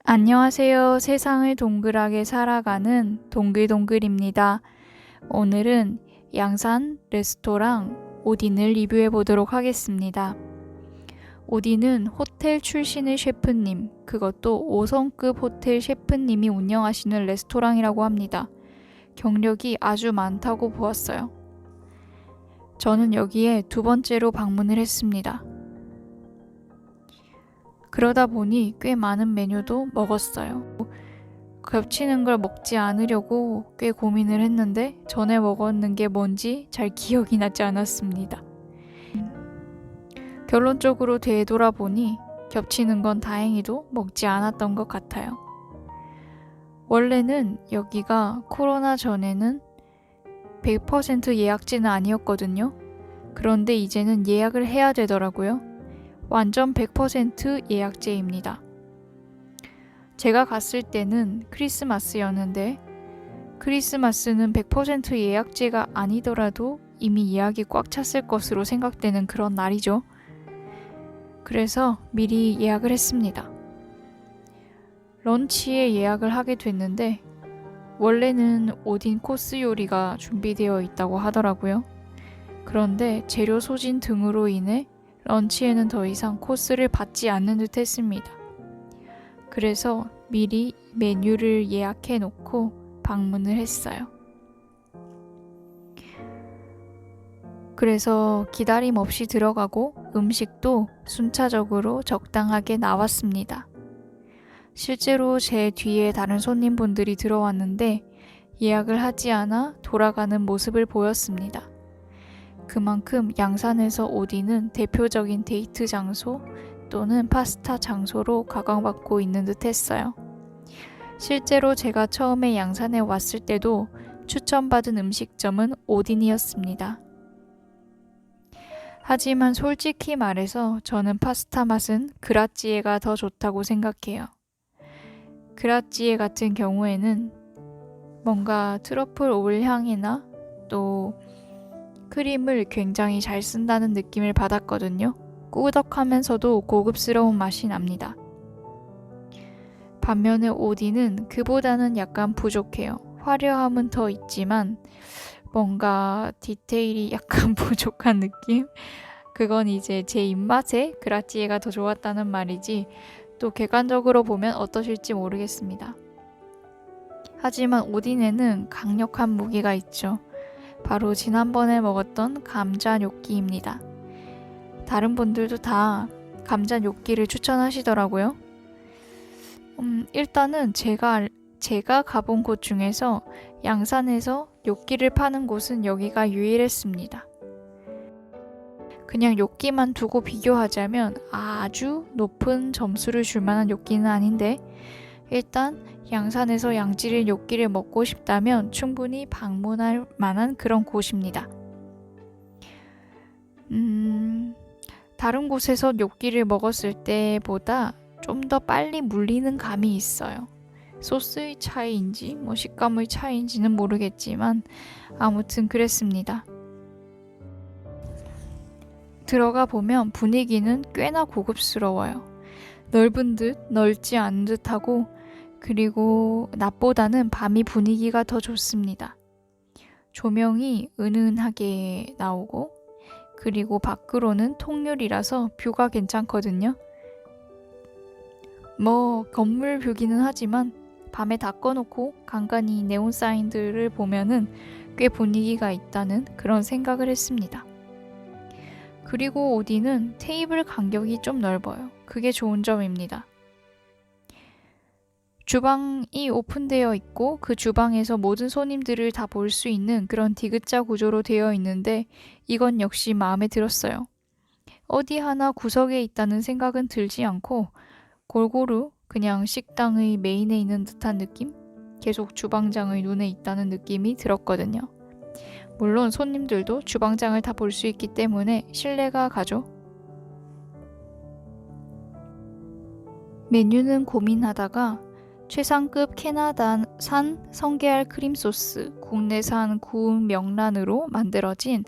안녕하세요. 세상을 동글하게 살아가는 동글동글입니다. 오늘은 양산 레스토랑 오딘을 리뷰해 보도록 하겠습니다. 오딘은 호텔 출신의 셰프님, 그것도 5성급 호텔 셰프님이 운영하시는 레스토랑이라고 합니다. 경력이 아주 많다고 보았어요. 저는 여기에 두 번째로 방문을 했습니다. 그러다 보니 꽤 많은 메뉴도 먹었어요. 겹치는 걸 먹지 않으려고 꽤 고민을 했는데 전에 먹었는 게 뭔지 잘 기억이 나지 않았습니다. 결론적으로 되돌아보니 겹치는 건 다행히도 먹지 않았던 것 같아요. 원래는 여기가 코로나 전에는 100% 예약제는 아니었거든요. 그런데 이제는 예약을 해야 되더라고요. 완전 100% 예약제입니다. 제가 갔을 때는 크리스마스였는데 크리스마스는 100% 예약제가 아니더라도 이미 예약이 꽉 찼을 것으로 생각되는 그런 날이죠. 그래서 미리 예약을 했습니다. 런치에 예약을 하게 됐는데 원래는 오딘 코스 요리가 준비되어 있다고 하더라고요. 그런데 재료 소진 등으로 인해 런치에는 더 이상 코스를 받지 않는 듯 했습니다. 그래서 미리 메뉴를 예약해 놓고 방문을 했어요. 그래서 기다림 없이 들어가고 음식도 순차적으로 적당하게 나왔습니다. 실제로 제 뒤에 다른 손님분들이 들어왔는데 예약을 하지 않아 돌아가는 모습을 보였습니다. 그만큼 양산에서 오딘은 대표적인 데이트 장소 또는 파스타 장소로 각광받고 있는 듯 했어요. 실제로 제가 처음에 양산에 왔을 때도 추천받은 음식점은 오딘이었습니다. 하지만 솔직히 말해서 저는 파스타 맛은 그라찌에가 더 좋다고 생각해요. 그라찌에 같은 경우에는 뭔가 트러플 오일 향이나 또 크림을 굉장히 잘 쓴다는 느낌을 받았거든요. 꾸덕하면서도 고급스러운 맛이 납니다. 반면에 오딘은 그보다는 약간 부족해요. 화려함은 더 있지만 뭔가 디테일이 약간 부족한 느낌? 그건 이제 제 입맛에 그라찌에가 더 좋았다는 말이지 또 객관적으로 보면 어떠실지 모르겠습니다. 하지만 오딘에는 강력한 무기가 있죠. 바로 지난번에 먹었던 감자 뇨끼입니다. 다른 분들도 다 감자 뇨끼를 추천하시더라고요. 일단은 제가 가본 곳 중에서 양산에서 뇨끼를 파는 곳은 여기가 유일했습니다. 그냥 뇨끼만 두고 비교하자면 아주 높은 점수를 줄 만한 뇨끼는 아닌데 일단 양산에서 양질의 뇨끼를 먹고 싶다면 충분히 방문할 만한 그런 곳입니다. 다른 곳에서 뇨끼를 먹었을 때보다 좀 더 빨리 물리는 감이 있어요. 소스의 차이인지 식감의 차이인지는 모르겠지만 아무튼 그랬습니다. 들어가 보면 분위기는 꽤나 고급스러워요. 넓은 듯 넓지 않은 듯하고 그리고 낮보다는 밤이 분위기가 더 좋습니다. 조명이 은은하게 나오고 그리고 밖으로는 통유리라서 뷰가 괜찮거든요. 건물 뷰기는 하지만 밤에 다 꺼놓고 간간히 네온 사인들을 보면은 꽤 분위기가 있다는 그런 생각을 했습니다. 그리고 오딘은 테이블 간격이 좀 넓어요. 그게 좋은 점입니다. 주방이 오픈되어 있고 그 주방에서 모든 손님들을 다 볼 수 있는 그런 디귿자 구조로 되어 있는데 이건 역시 마음에 들었어요. 어디 하나 구석에 있다는 생각은 들지 않고 골고루 그냥 식당의 메인에 있는 듯한 느낌? 계속 주방장의 눈에 있다는 느낌이 들었거든요. 물론 손님들도 주방장을 다 볼 수 있기 때문에 신뢰가 가죠. 메뉴는 고민하다가 최상급 캐나다산 성게알 크림 소스, 국내산 구운 명란으로 만들어진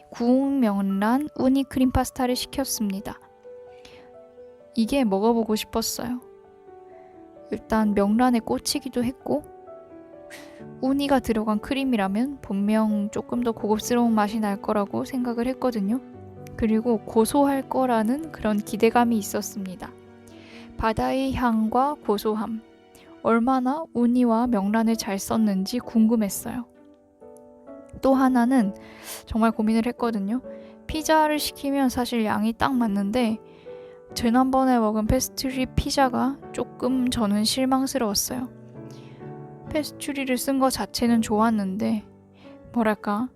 구운 명란 우니 크림 파스타를 시켰습니다. 이게 먹어보고 싶었어요. 일단 명란에 꽂히기도 했고, 우니가 들어간 크림이라면 분명 조금 더 고급스러운 맛이 날 거라고 생각을 했거든요. 그리고 고소할 거라는 그런 기대감이 있었습니다. 바다의 향과 고소함, 얼마나 우니와 명란을 잘 썼는지 궁금했어요. 또 하나는 정말 고민을 했거든요. 피자를 시키면 사실 양이 딱 맞는데 지난번에 먹은 페스츄리 피자가 조금 저는 실망스러웠어요. 페스츄리를 쓴 거 자체는 좋았는데 뭐랄까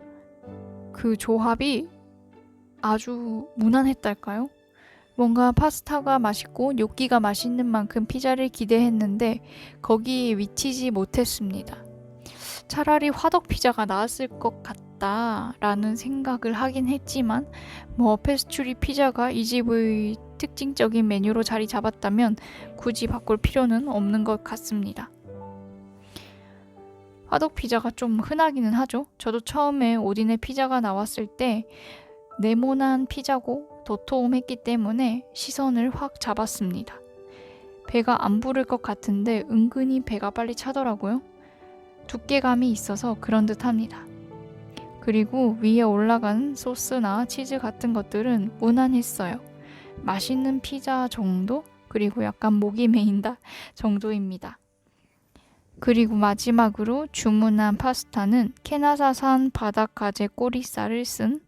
그 조합이 아주 무난했달까요? 뭔가 파스타가 맛있고 뇨끼가 맛있는 만큼 피자를 기대했는데 거기에 미치지 못했습니다. 차라리 화덕 피자가 나았을 것 같다라는 생각을 하긴 했지만 페스츄리 피자가 이 집의 특징적인 메뉴로 자리 잡았다면 굳이 바꿀 필요는 없는 것 같습니다. 화덕 피자가 좀 흔하기는 하죠. 저도 처음에 오딘의 피자가 나왔을 때 네모난 피자고 도톰했기 때문에 시선을 확 잡았습니다. 배가 안 부를 것 같은데 은근히 배가 빨리 차더라고요. 두께감이 있어서 그런 듯 합니다. 그리고 위에 올라간 소스나 치즈 같은 것들은 무난했어요. 맛있는 피자 정도? 그리고 약간 목이 메인다 정도입니다. 그리고 마지막으로 주문한 파스타는 캐나다산 바닷가재 꼬리살을 쓴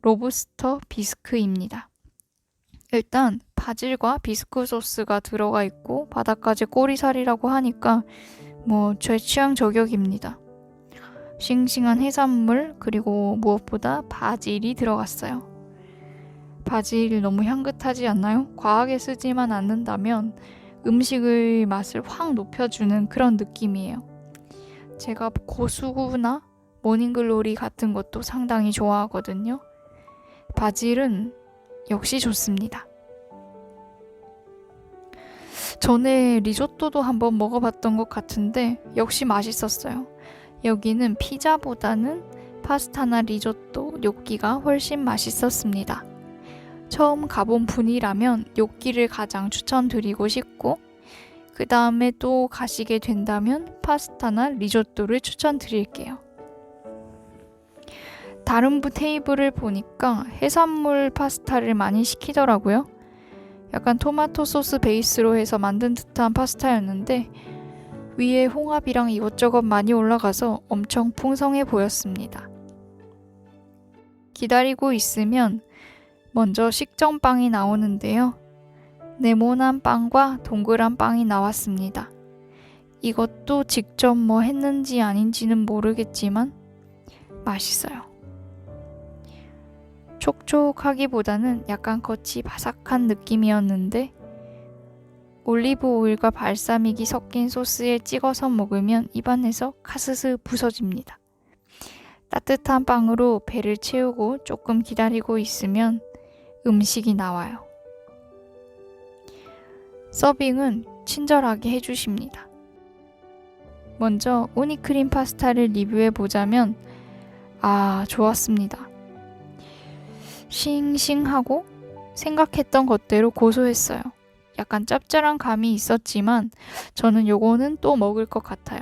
로브스터 비스크입니다. 일단 바질과 비스크 소스가 들어가 있고 바닷가재 꼬리살이라고 하니까 제 취향 저격입니다. 싱싱한 해산물 그리고 무엇보다 바질이 들어갔어요. 바질 너무 향긋하지 않나요? 과하게 쓰지만 않는다면 음식의 맛을 확 높여주는 그런 느낌이에요. 제가 고수구나 모닝글로리 같은 것도 상당히 좋아하거든요. 바질은 역시 좋습니다. 전에 리조또도 한번 먹어봤던 것 같은데 역시 맛있었어요. 여기는 피자보다는 파스타나 리조또, 뇨끼가 훨씬 맛있었습니다. 처음 가본 분이라면 뇨끼를 가장 추천드리고 싶고 그 다음에 또 가시게 된다면 파스타나 리조또를 추천드릴게요. 다른 테이블을 보니까 해산물 파스타를 많이 시키더라고요. 약간 토마토 소스 베이스로 해서 만든 듯한 파스타였는데 위에 홍합이랑 이것저것 많이 올라가서 엄청 풍성해 보였습니다. 기다리고 있으면 먼저 식전빵이 나오는데요. 네모난 빵과 동그란 빵이 나왔습니다. 이것도 직접 했는지 아닌지는 모르겠지만 맛있어요. 촉촉하기보다는 약간 겉이 바삭한 느낌이었는데 올리브 오일과 발사믹이 섞인 소스에 찍어서 먹으면 입안에서 카스스 부서집니다. 따뜻한 빵으로 배를 채우고 조금 기다리고 있으면 음식이 나와요. 서빙은 친절하게 해주십니다. 먼저 우니크림 파스타를 리뷰해보자면 좋았습니다. 싱싱하고 생각했던 것대로 고소했어요. 약간 짭짤한 감이 있었지만 저는 요거는 또 먹을 것 같아요.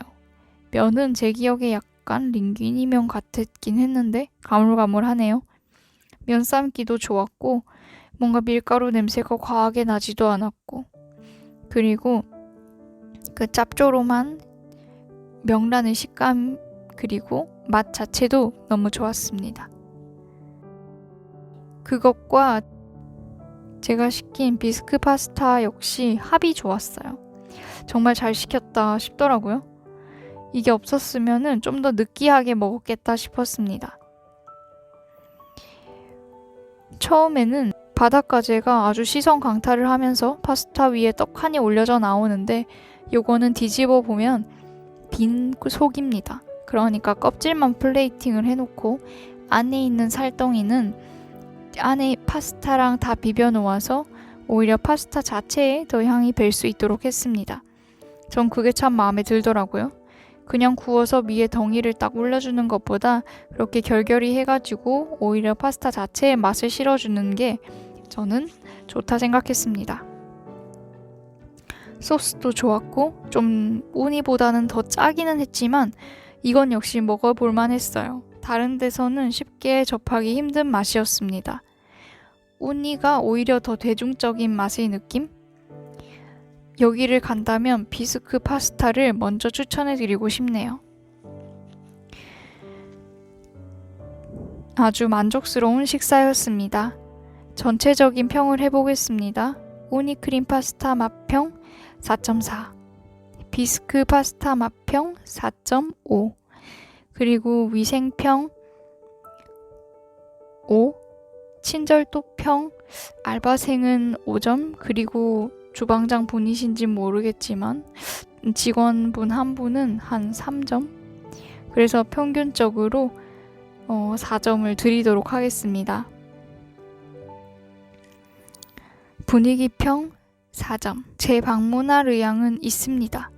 면은 제 기억에 약간 링귀니면 같았긴 했는데 가물가물하네요. 면 삶기도 좋았고 뭔가 밀가루 냄새가 과하게 나지도 않았고 그리고 그 짭조름한 명란의 식감 그리고 맛 자체도 너무 좋았습니다. 그것과 제가 시킨 비스크 파스타 역시 합이 좋았어요. 정말 잘 시켰다 싶더라고요. 이게 없었으면 좀 더 느끼하게 먹었겠다 싶었습니다. 처음에는 바닷가재가 아주 시선 강탈을 하면서 파스타 위에 떡하니 올려져 나오는데 요거는 뒤집어 보면 빈 속입니다. 그러니까 껍질만 플레이팅을 해놓고 안에 있는 살덩이는 안에 파스타랑 다 비벼 놓아서 오히려 파스타 자체에 더 향이 밸 수 있도록 했습니다. 전 그게 참 마음에 들더라고요. 그냥 구워서 위에 덩이를 딱 올려주는 것보다 그렇게 결결이 해가지고 오히려 파스타 자체의 맛을 실어주는 게 저는 좋다 생각했습니다. 소스도 좋았고 좀 우니보다는 더 짜기는 했지만 이건 역시 먹어볼만 했어요. 다른 데서는 쉽게 접하기 힘든 맛이었습니다. 우니가 오히려 더 대중적인 맛의 느낌? 여기를 간다면 비스크 파스타를 먼저 추천해드리고 싶네요. 아주 만족스러운 식사였습니다. 전체적인 평을 해보겠습니다. 우니크림 파스타 맛평 4.4, 비스크 파스타 맛평 4.5, 그리고 위생평 5, 친절도평 알바생은 5점, 그리고 주방장 분이신진 모르겠지만 직원분 한 분은 한 3점. 그래서 평균적으로 4점을 드리도록 하겠습니다. 분위기평 4점. 제 방문할 의향은 있습니다.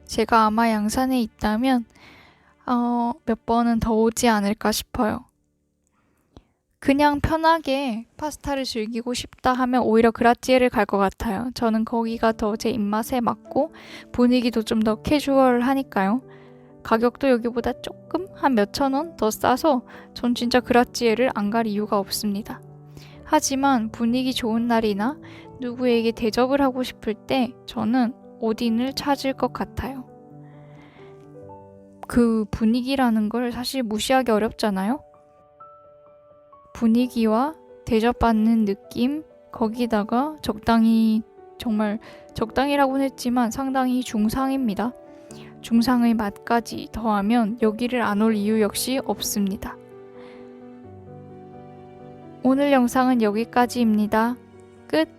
제가 아마 양산에 있다면 몇 번은 더 오지 않을까 싶어요. 그냥 편하게 파스타를 즐기고 싶다 하면 오히려 그라찌에를 갈 것 같아요. 저는 거기가 더 제 입맛에 맞고 분위기도 좀 더 캐주얼하니까요. 가격도 여기보다 조금 한 몇천 원 더 싸서 전 진짜 그라찌에를 안 갈 이유가 없습니다. 하지만 분위기 좋은 날이나 누구에게 대접을 하고 싶을 때 저는 오딘을 찾을 것 같아요. 그 분위기라는 걸 사실 무시하기 어렵잖아요. 분위기와 대접받는 느낌, 거기다가 적당히, 정말 적당히라고는 했지만 상당히 중상입니다. 중상의 맛까지 더하면 여기를 안 올 이유 역시 없습니다. 오늘 영상은 여기까지입니다. 끝!